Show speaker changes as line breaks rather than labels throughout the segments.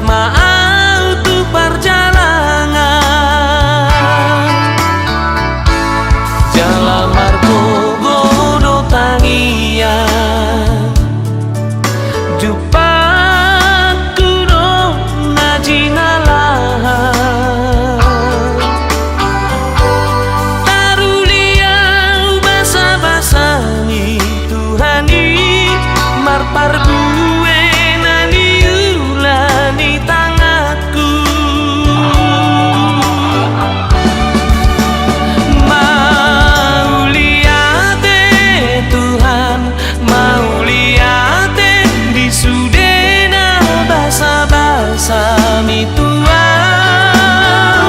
mau tu perjalanan jalan margo gono tangian jupaku no najinalah taruliau basa-basani Tuhani marpar gue nani ulani tanganku mau liate Tuhan mau liate di sudena basa-basa mi Tuhan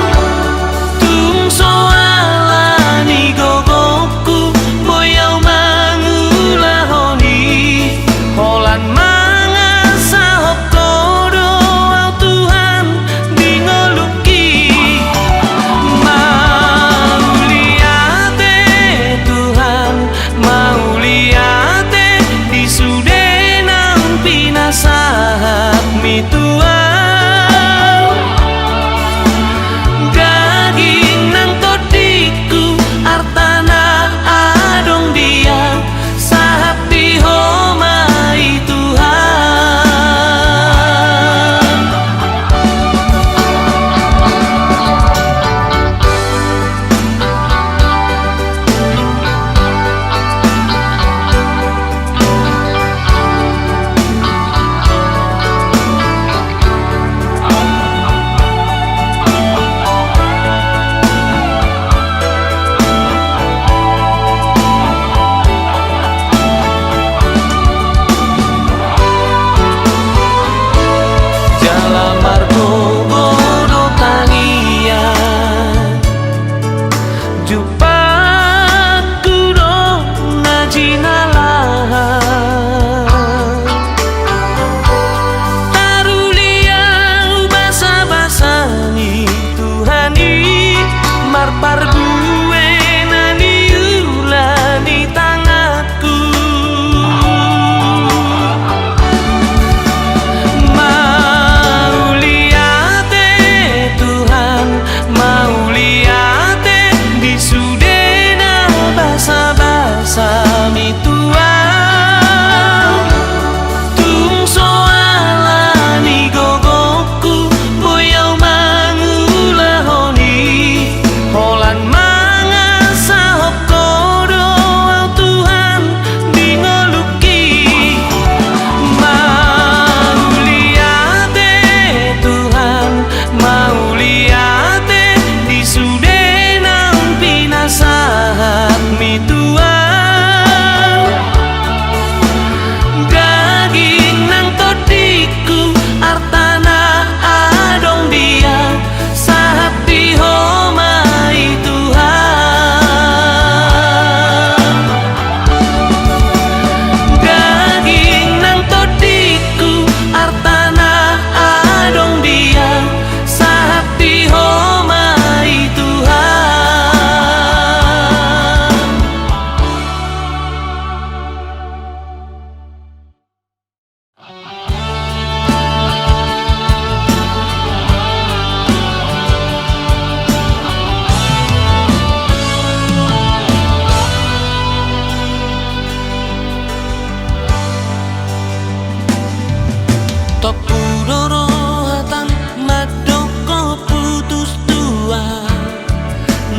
tung soalani gogoku boyau mangulahoni Holan mangasahop kodo au Tuhan dingoluki mau liate Tuhan mau liate di sudena pinasahat mi Tuhan daging nang todiku artana adong dia sahap di homai Tuhan jalan margo gono tangian jupaku no najinalah taruliau basa-basani Tuhani marpar gue nani ulani tanganku mau liate Tuhan mau liate di sudena basa-basa mi Tuhan tung soalani gogoku boyau mangulahoni Holan mangasahop kodo au Tuhan dingoluki mau liate Tuhan mau liate di sudena pinasahat mi Tuhan daging nang todiku artana adong dia sahap di homai Tuhan daging nang todiku artana adong dia sahap di homai Tuhan Topudoro hatang madoko putus dua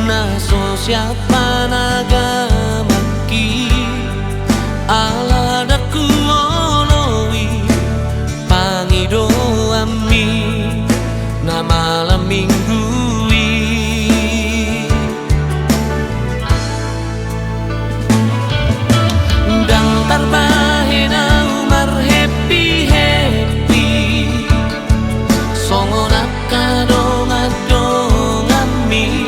naso siapa nagamaki ala daku olowi pangido ami na malam minggui dang tarbahena umar happy songonak kadong adong ami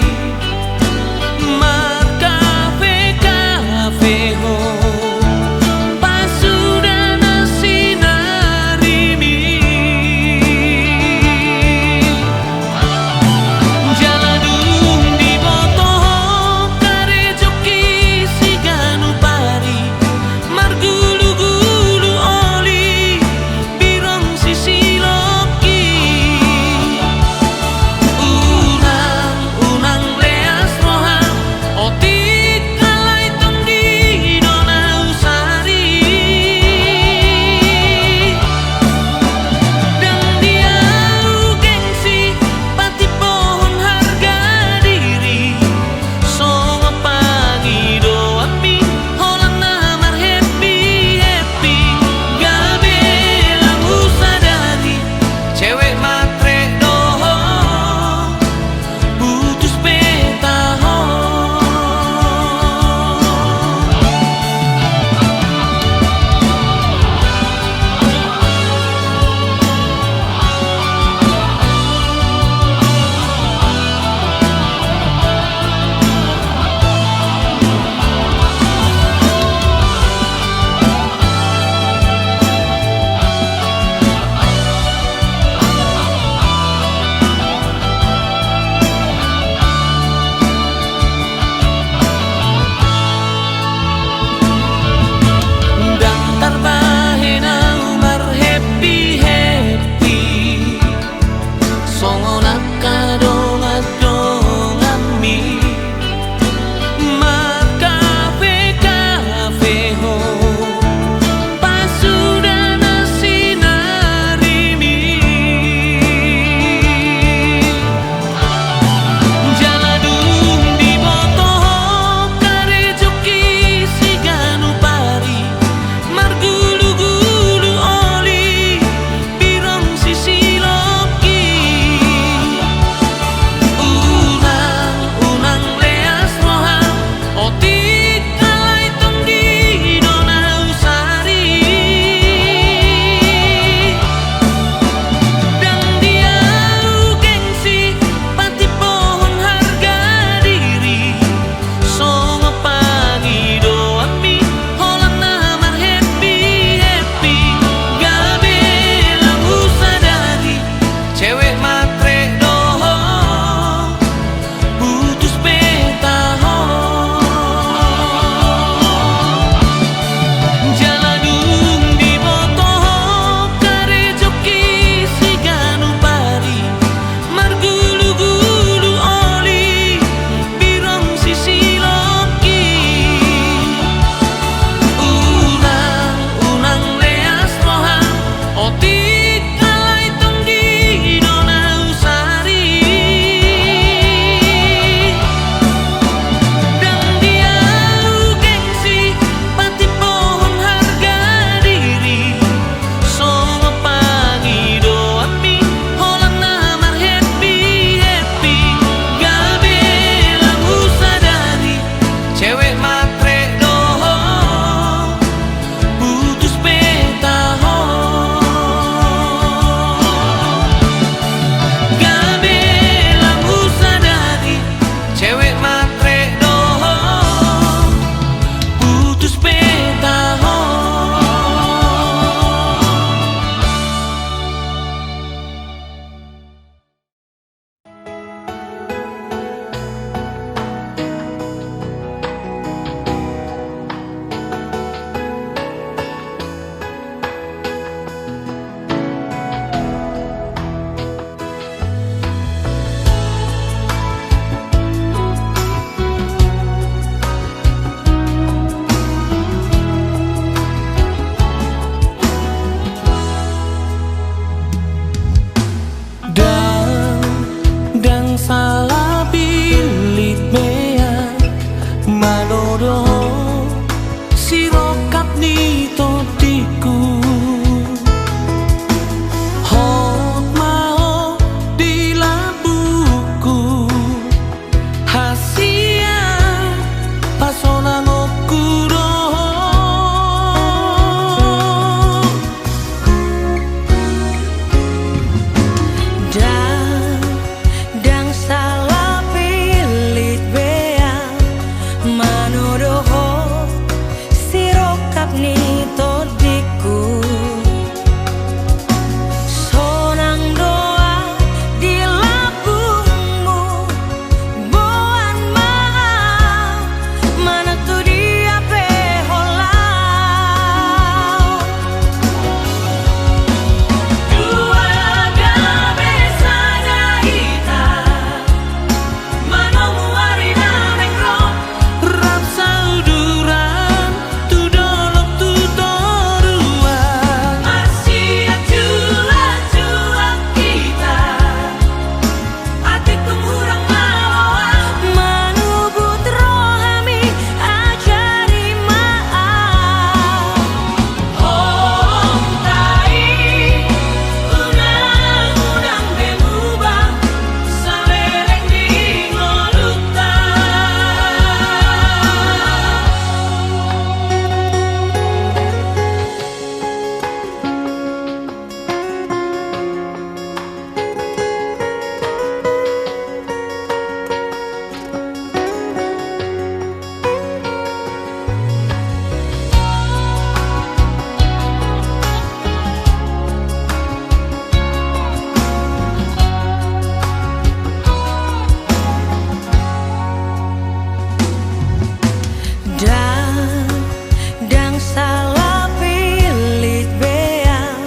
salah pilih beang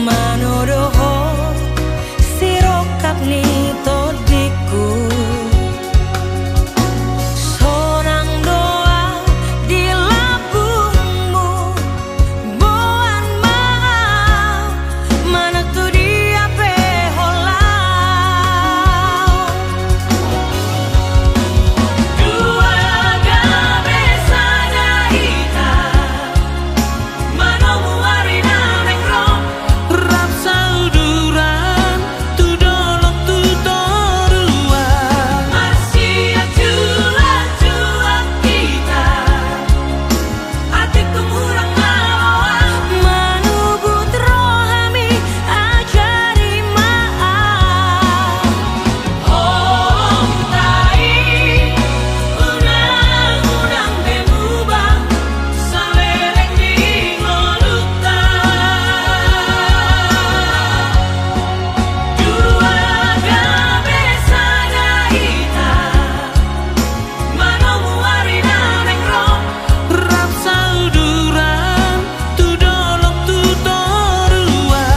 manodoho sirokap ni todiku sonang doa di labungmu boan mau manak tu dia peholau dua gabe sana ita manomu arina nekrom
Rap sauduran tu dolok tu torua
Masia cula-cula kita hatiku murang mawa manubut rohami ajari maaf Om tai unang-unang demubang salereng di ngoluta dua gabe sana ita manomu arina nekrom
Rap sauduran tu dolok tu torua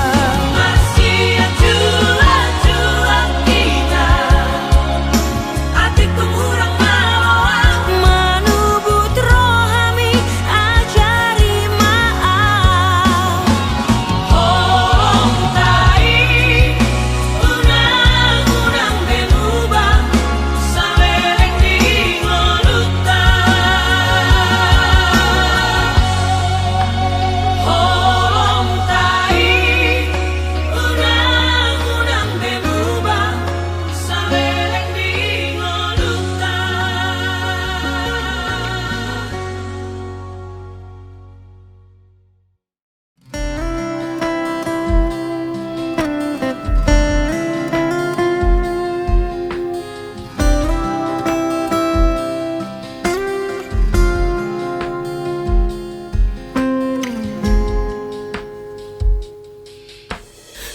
Masia cula-cula kita hatiku murang mawa manubut rohami ajari maaf Om tai unang-unang demubang salereng di ngoluta Om tai unang-unang demubang salereng di ngoluta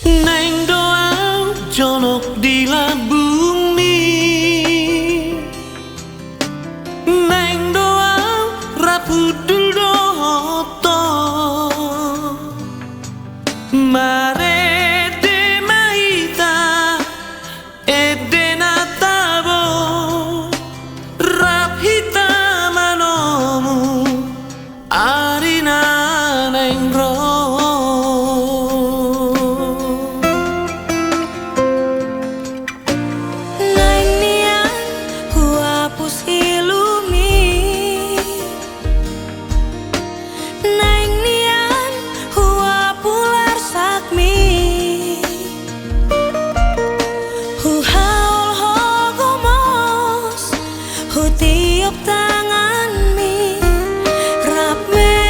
Neng doa jonok di labumi Neng doa rapudul doto Mare de maita ede natabo Rap hitam manomu arina neng ro
Nang nian huapus ilumi Nang nian huapular sakmi Hu haul hogomos Hu tiup tangan mi Rap me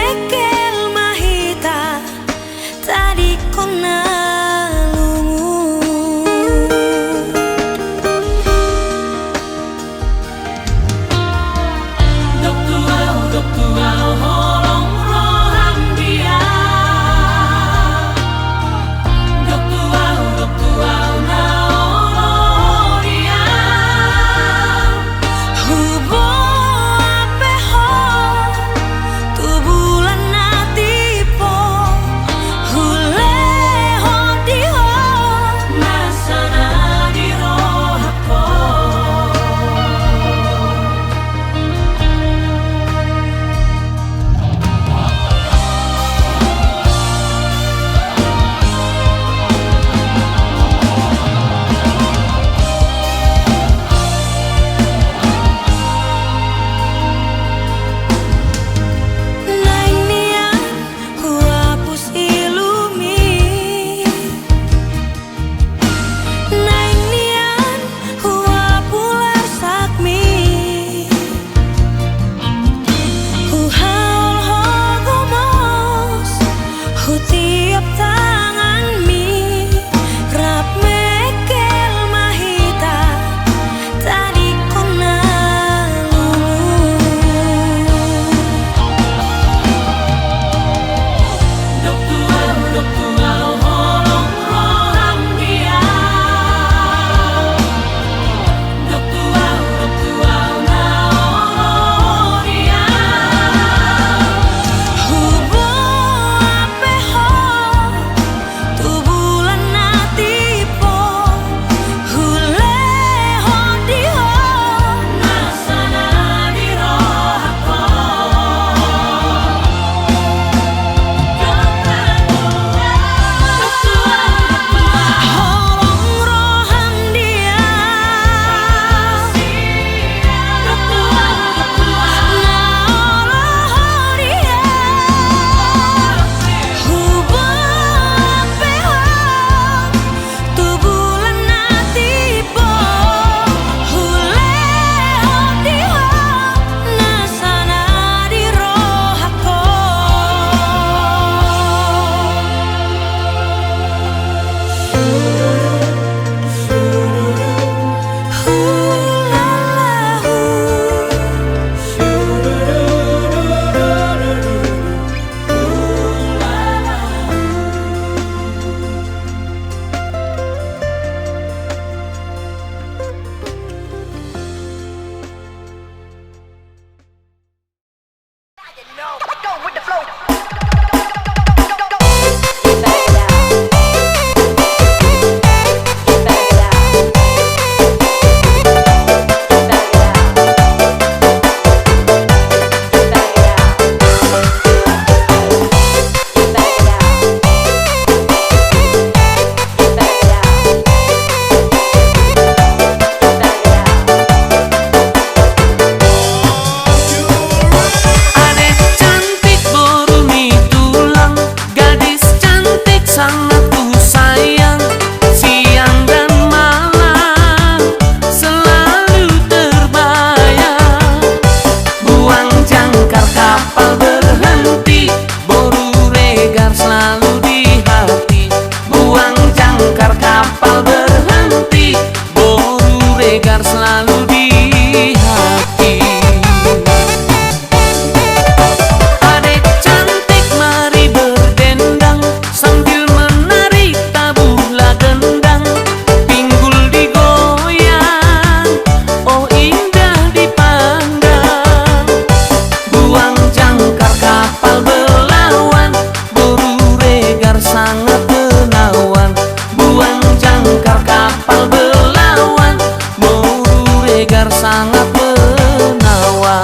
sangat menawan.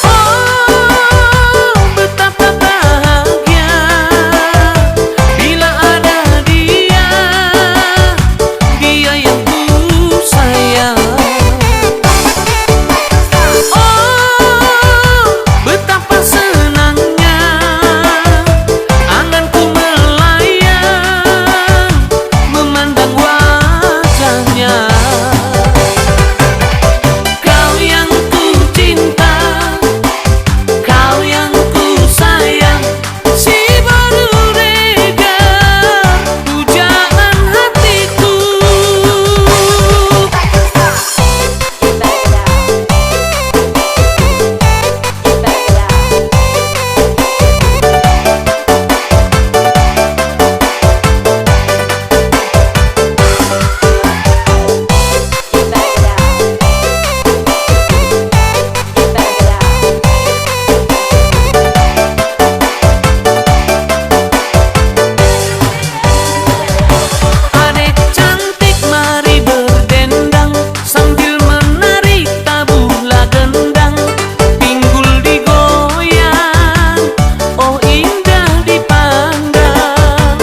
Oh, betapa bahagia bila ada dia, dia yang ku sayang. Oh, betapa senangnya anganku melayang memandang wajahnya. Kau yang ku cinta, kau yang ku sayang, si Borurega pujaan hatiku. Adek cantik mari berdendang sambil menari tabuhlah gendang, pinggul digoyang, oh indah dipandang.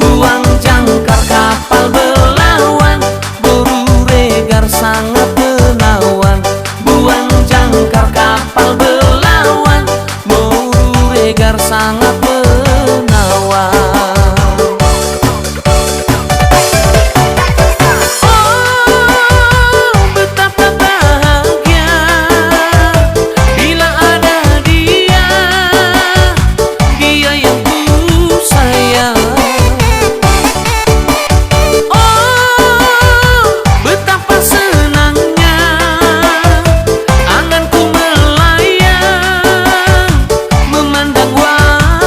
Buang jangkar kapal belawan, Boruregar sangat menawan. Buang jangkar kapal belawan, Boruregar sangat menawan. Oh, betapa bahagia bila ada dia, dia yang ku sayang. Oh, betapa senangnya anganku melayang memandang wajahnya.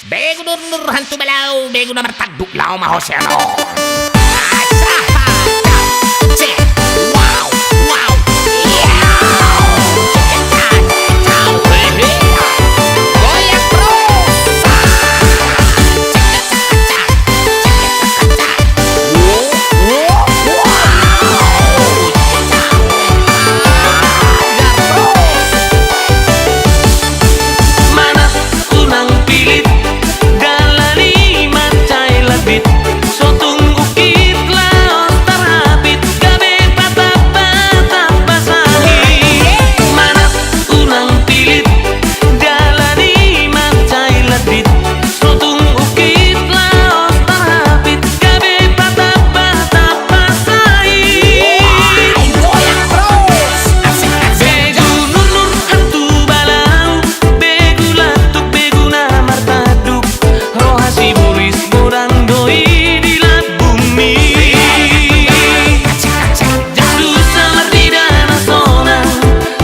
Bego nur hantu balau, bego na martaduk lau maho seno. Wow, wow, goyang terus.
Mana unang pilit dalani macai labit sotung ukit laos tarapit gabe patap basahi. Mana unang pilit dalani macai labit sotung ukit laos tarapit gabe patap basahi.
Goyang terus. Asik asik.
Begu nur hantu balau, begu latuk begu na martaduk, rohasi buris borang doi di lat bumi. Susah merdidana sonang,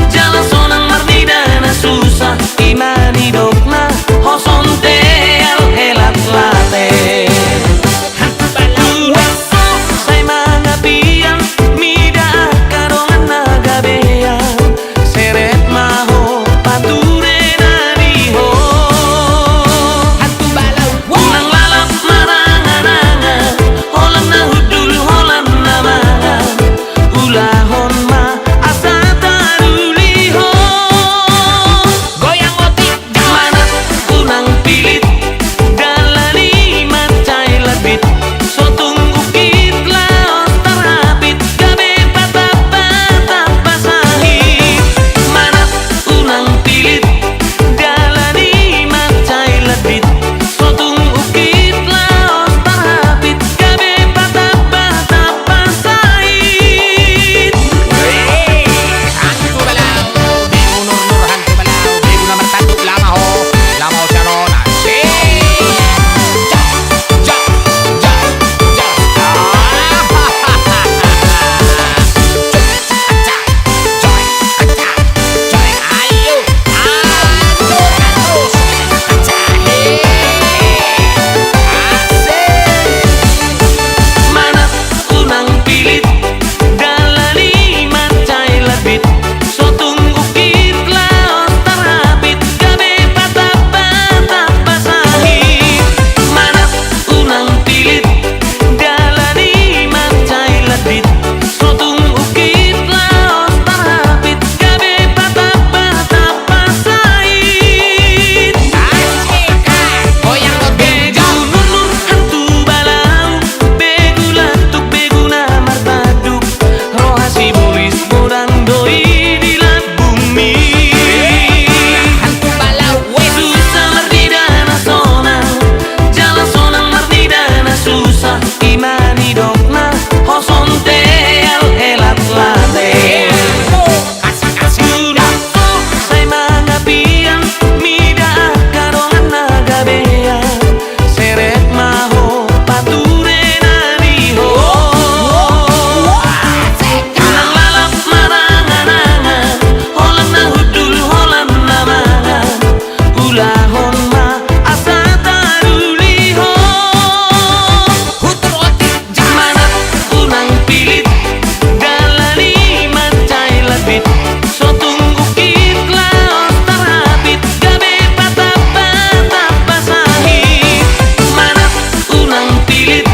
jala sonang merdidana susah, imani dokna hoson teal helat late. Say mga biyang mida karongan nagabeyang seret maho pature na diho.
Hantu balau.
Unang lalap marangan-angan, holang na hudul holang na mangan, ulahon ma asa taruliho.
Goyang otik.
Mana unang pilit dalani macai labit sotung ukit laos tarapit gabe patap basahi. Mana unang pilit dalani macai labit sotung ukit laos tarapit gabe patap basahi.
Hantu balau, bego nur hantu balau, bego na martaduk lamaho seno.
Mana unang pilit dalani macai labit sotung ukit laos tarapit gabe patap basahi. Mana unang pilit dalani macai labit sotung ukit laos tarapit gabe patap basahi.
Goyang otik.
Begu nur hantu balau, begu latuk begu na martaduk, rohasi buris borang doi di lat bumi.
Hantu balau.
Susah merdidana sonang, jala sonang merdidana susah, imani dokna hoson teal helat late.
Asik asik.
Say mga biyang mida karongan nagabeyang seret maho pature na diho. Unang lalap marangan-angan, holang na hudul holang na mangan, ulahon ma asa taruliho.
Hutur otik.
Mana unang pilit dalani macai labit sotung ukit laos tarapit gabe patap basahi. Mana unang pilit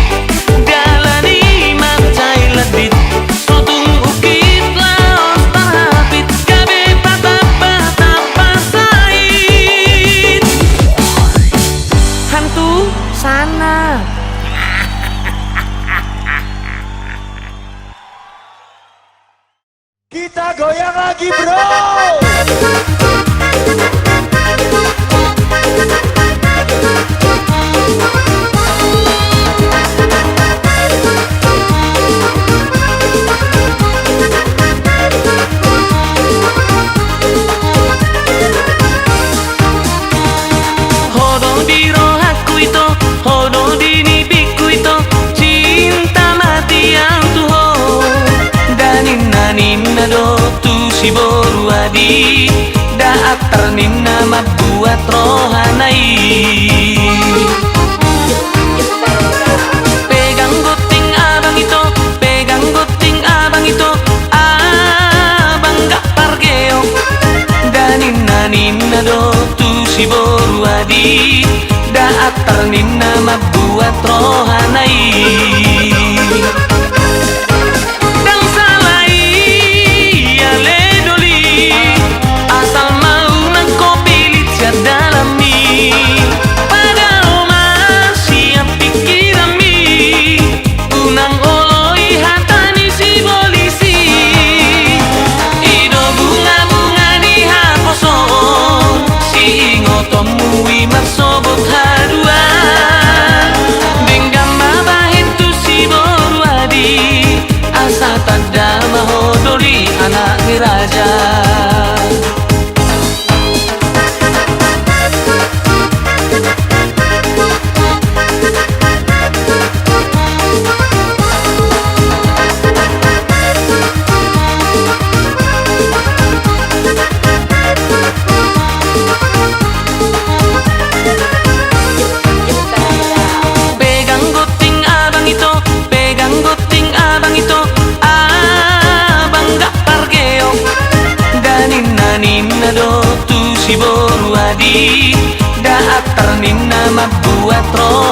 dalani macai labit sotung ukit laos tarapit gabe patap basahi. Hantu sana.
Kita goyang lagi bro.
Hodong di rohaku itu, hodong di nibiku itu, cinta mati yang tuho. Danin nanin nado tu si boru adi. daat terninna mabuat rohanai. Pegang gunting abang itu, pegang gunting abang itu, abang gak pargeo. Daninna ninna do tu si boru adi, daat terninna mabuat rohanai. Dang salai ya ledoli, asal mau nang kopilit siya dalami. Padahal masih yang pikirami, unang oloi hatani si polisi. Ido bunga-bunga di haposo, si ingotomui marsobot hadua. Denggam mabahin tu si boru adi, asa tada mahodoli anak ni raja. Pegang gunting abang itu, pegang gunting abang itu, abang gak pargeo. Daninna ninna do tu si boru adi, daat terninna mabuat roh